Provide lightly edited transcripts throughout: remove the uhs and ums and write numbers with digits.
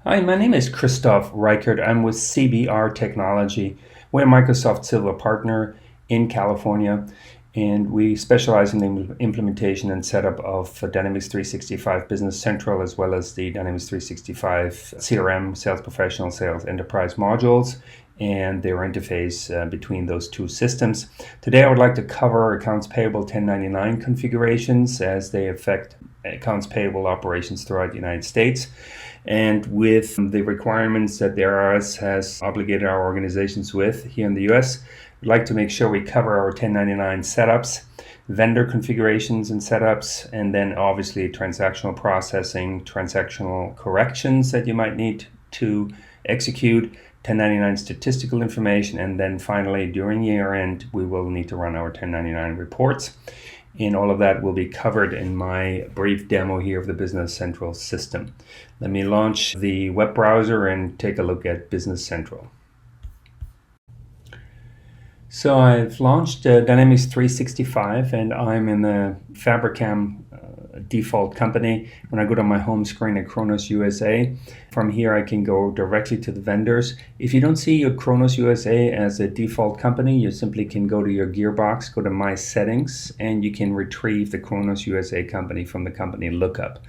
Hi, my name is Christoph Reichert. I'm with CBR Technology. We're a Microsoft Silver partner in California, and we specialize in the implementation and setup of Dynamics 365 Business Central, as well as the Dynamics 365 CRM, Sales Professional, Sales Enterprise modules, and their interface between those two systems. Today, I would like to cover Accounts Payable 1099 configurations as they affect accounts payable operations throughout the United States. And with the requirements that the IRS has obligated our organizations with here in the US, we'd like to make sure we cover our 1099 setups, vendor configurations and setups, and then obviously transactional processing, transactional corrections that you might need to execute, 1099 statistical information, and then finally during year end, we will need to run our 1099 reports. And all of that will be covered in my brief demo here of the Business Central system. Let me launch the web browser and take a look at Business Central. So I've launched Dynamics 365 and I'm in the Fabricam default company. When I go to my home screen at Kronos USA, from here I can go directly to the vendors. If you don't see your Kronos USA as a default company, you simply can go to your gearbox, go to My Settings, and you can retrieve the Kronos USA company from the company lookup.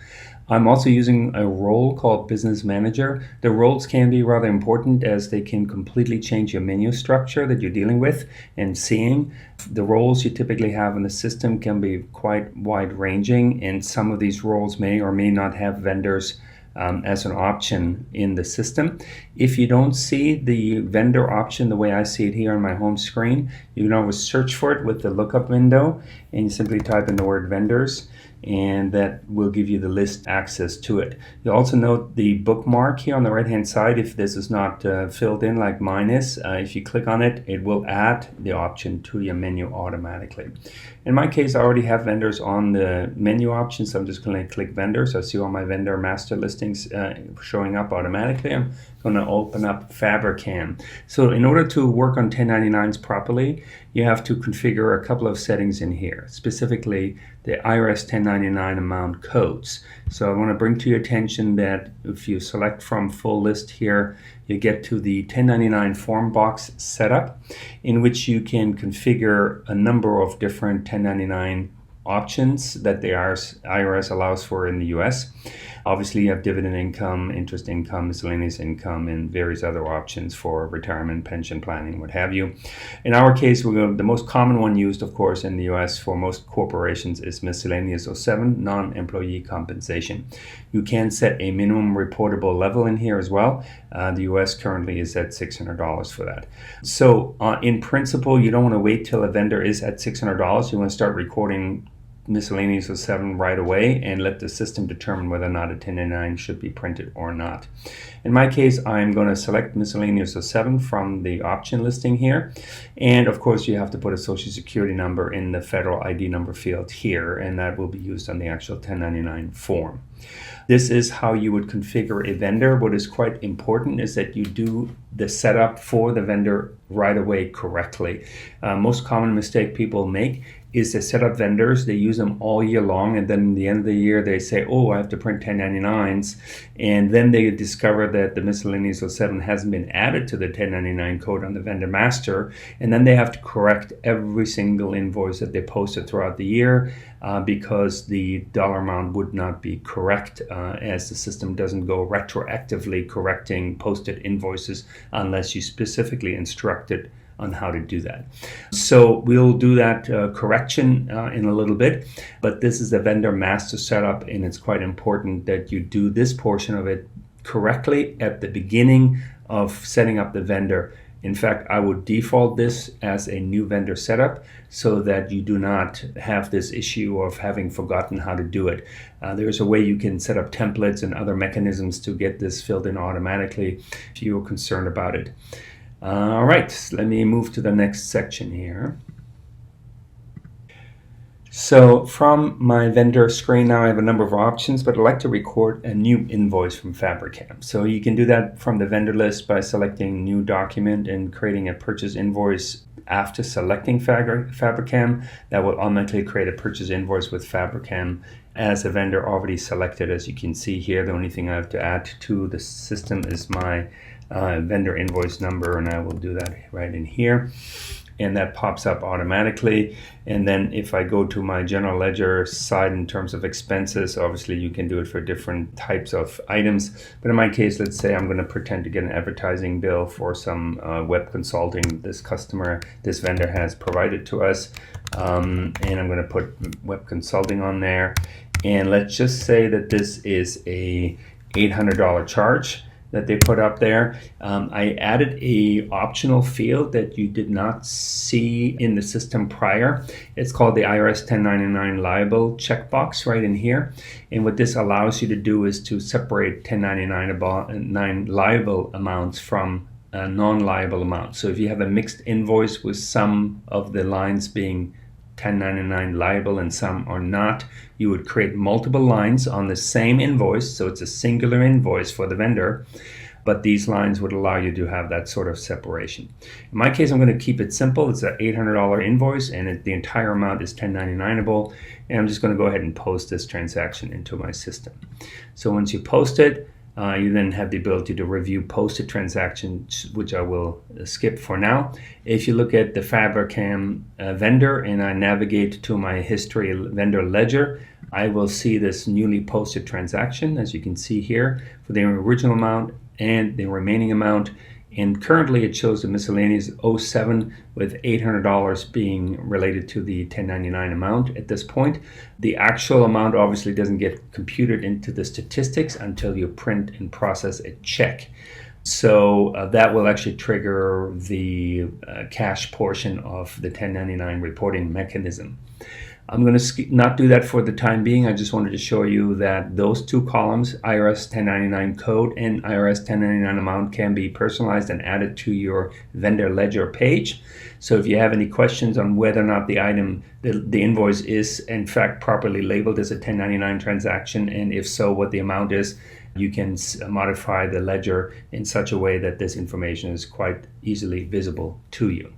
I'm also using a role called Business Manager. The roles can be rather important as they can completely change your menu structure that you're dealing with and seeing. The roles you typically have in the system can be quite wide-ranging, and some of these roles may or may not have vendors as an option in the system. If you don't see the vendor option the way I see it here on my home screen, you can always search for it with the lookup window, and you simply type in the word vendors, and that will give you the list access to it. You'll also note the bookmark here on the right hand side. If this is not filled in like mine is, if you click on it, it will add the option to your menu automatically. In my case, I already have vendors on the menu option, so I'm just going to click vendors. I see all my vendor master listings showing up automatically. I'm going to open up Fabricam. So in order to work on 1099s properly, you have to configure a couple of settings in here, specifically the IRS 1099 amount codes. So I want to bring to your attention that if you select from full list here, you get to the 1099 form box setup, in which you can configure a number of different 1099 options that the IRS allows for in the US. Obviously, you have dividend income, interest income, miscellaneous income, and various other options for retirement, pension planning, what have you. In our case, the most common one used, of course, in the US for most corporations is miscellaneous 07, non-employee compensation. You can set a minimum reportable level in here as well. The US currently is at $600 for that. So in principle, you don't want to wait till a vendor is at $600. You want to start recording miscellaneous 07 right away and let the system determine whether or not a 1099 should be printed or not. In my case, I'm going to select miscellaneous 07 from the option listing here, and of course you have to put a social security number in the federal ID number field here, and that will be used on the actual 1099 form. This is how you would configure a vendor. What is quite important is that you do the setup for the vendor right away correctly. Most common mistake people make is they set up vendors, they use them all year long, and then at the end of the year they say, oh, I have to print 1099s, and then they discover that the miscellaneous 07 hasn't been added to the 1099 code on the vendor master, and then they have to correct every single invoice that they posted throughout the year because the dollar amount would not be correct as the system doesn't go retroactively correcting posted invoices unless you specifically instructed on how to do that. So we'll do that correction in a little bit, but this is the vendor master setup, and it's quite important that you do this portion of it correctly at the beginning of setting up the vendor. In fact, I would default this as a new vendor setup so that you do not have this issue of having forgotten how to do it. There's a way you can set up templates and other mechanisms to get this filled in automatically if you're concerned about it. All right, let me move to the next section here. So from my vendor screen now, I have a number of options, but I'd like to record a new invoice from Fabricam. So you can do that from the vendor list by selecting new document and creating a purchase invoice after selecting Fabricam. That will automatically create a purchase invoice with Fabricam as a vendor already selected. As you can see here, the only thing I have to add to the system is my vendor invoice number, and I will do that right in here. And that pops up automatically. And then if I go to my general ledger side in terms of expenses, obviously you can do it for different types of items. But in my case, let's say I'm going to pretend to get an advertising bill for some web consulting this vendor has provided to us. And I'm going to put web consulting on there. And let's just say that this is a $800 charge that they put up there. I added a optional field that you did not see in the system prior. It's called the IRS 1099 liable checkbox right in here. And what this allows you to do is to separate 1099 liable amounts from non-liable amounts. So if you have a mixed invoice with some of the lines being 1099 liable and some are not, you would create multiple lines on the same invoice, so it's a singular invoice for the vendor, but these lines would allow you to have that sort of separation. In my case, I'm going to keep it simple. It's an $800 invoice and the entire amount is 1099able, and I'm just going to go ahead and post this transaction into my system. So once you post it, you then have the ability to review posted transactions, which I will skip for now. If you look at the Fabricam vendor and I navigate to my history vendor ledger, I will see this newly posted transaction, as you can see here, for the original amount and the remaining amount. And currently it shows the miscellaneous 07 with $800 being related to the 1099 amount at this point. The actual amount obviously doesn't get computed into the statistics until you print and process a check. So that will actually trigger the cash portion of the 1099 reporting mechanism. I'm going to not do that for the time being. I just wanted to show you that those two columns, IRS 1099 code and IRS 1099 amount, can be personalized and added to your vendor ledger page. So if you have any questions on whether or not the item, the invoice is in fact properly labeled as a 1099 transaction, and if so, what the amount is, you can modify the ledger in such a way that this information is quite easily visible to you.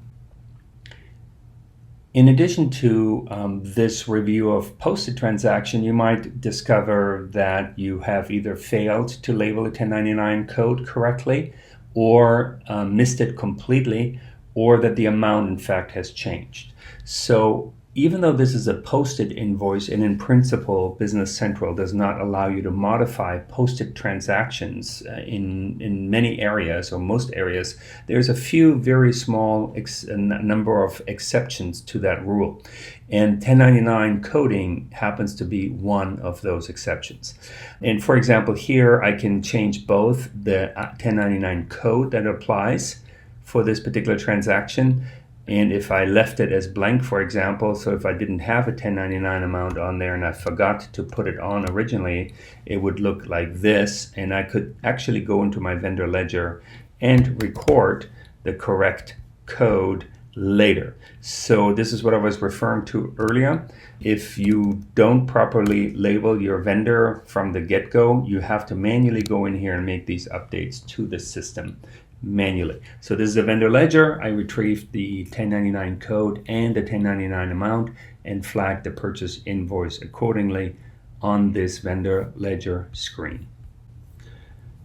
In addition to this review of posted transaction, you might discover that you have either failed to label a 1099 code correctly, or missed it completely, or that the amount in fact has changed. So even though this is a posted invoice, and in principle Business Central does not allow you to modify posted transactions in many areas or most areas, there's a few very small number of exceptions to that rule. And 1099 coding happens to be one of those exceptions. And for example, here I can change both the 1099 code that applies for this particular transaction, and if I left it as blank, for example, so if I didn't have a 1099 amount on there and I forgot to put it on originally, it would look like this, and I could actually go into my vendor ledger and record the correct code later. So this is what I was referring to earlier. If you don't properly label your vendor from the get-go, you have to manually go in here and make these updates to the system manually. So this is a vendor ledger. I retrieved the 1099 code and the 1099 amount and flagged the purchase invoice accordingly on this vendor ledger screen.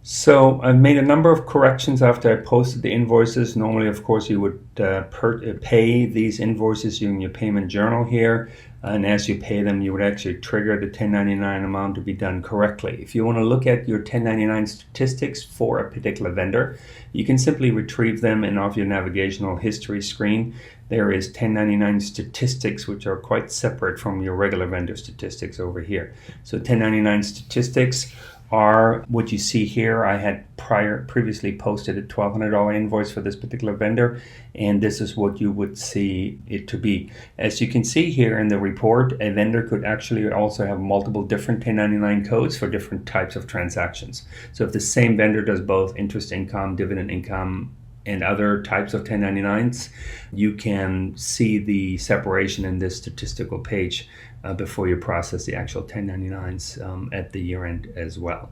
So I've made a number of corrections after I posted the invoices. Normally, of course, you would pay these invoices using your payment journal here. And as you pay them, you would actually trigger the 1099 amount to be done correctly. If you want to look at your 1099 statistics for a particular vendor, you can simply retrieve them, and off your navigational history screen, there is 1099 statistics, which are quite separate from your regular vendor statistics over here. So 1099 statistics are what you see here. I had previously posted a $1,200 invoice for this particular vendor, and this is what you would see it to be. As you can see here in the report, a vendor could actually also have multiple different 1099 codes for different types of transactions. So if the same vendor does both interest income, dividend income, and other types of 1099s, you can see the separation in this statistical page before you process the actual 1099s at the year end as well.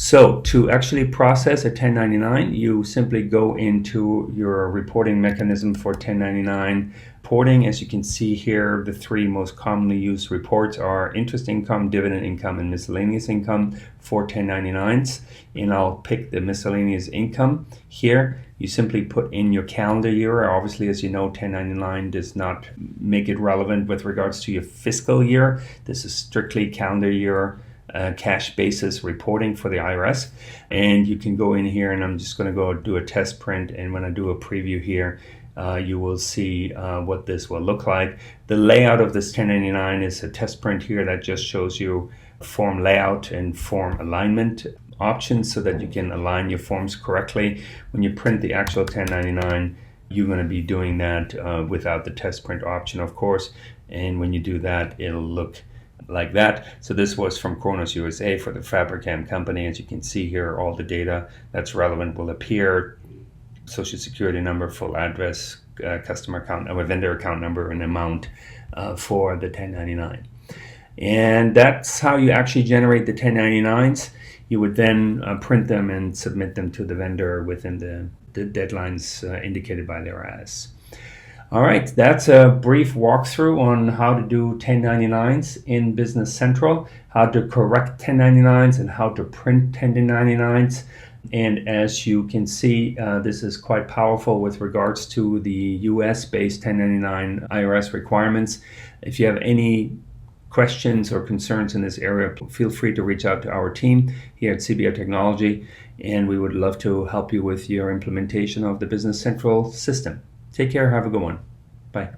So to actually process a 1099, you simply go into your reporting mechanism for 1099 reporting. As you can see here, the three most commonly used reports are interest income, dividend income, and miscellaneous income for 1099s. And I'll pick the miscellaneous income here. You simply put in your calendar year. Obviously, as you know, 1099 does not make it relevant with regards to your fiscal year. This is strictly calendar year cash basis reporting for the IRS. And you can go in here, and I'm just going to go do a test print. And when I do a preview here, you will see what this will look like. The layout of this 1099 is a test print here that just shows you form layout and form alignment options so that you can align your forms correctly. When you print the actual 1099, you're going to be doing that without the test print option, of course. And when you do that, it'll look like that. So this was from Kronos USA for the Fabricam company. As you can see here, all the data that's relevant will appear. Social security number, full address, customer account, or vendor account number, and amount for the 1099. And that's how you actually generate the 1099s. You would then print them and submit them to the vendor within the deadlines indicated by the IRS. All right, that's a brief walkthrough on how to do 1099s in Business Central, how to correct 1099s, and how to print 1099s. And as you can see, this is quite powerful with regards to the US-based 1099 IRS requirements. If you have any questions or concerns in this area, feel free to reach out to our team here at CBR Technology, and we would love to help you with your implementation of the Business Central system. Take care. Have a good one. Bye.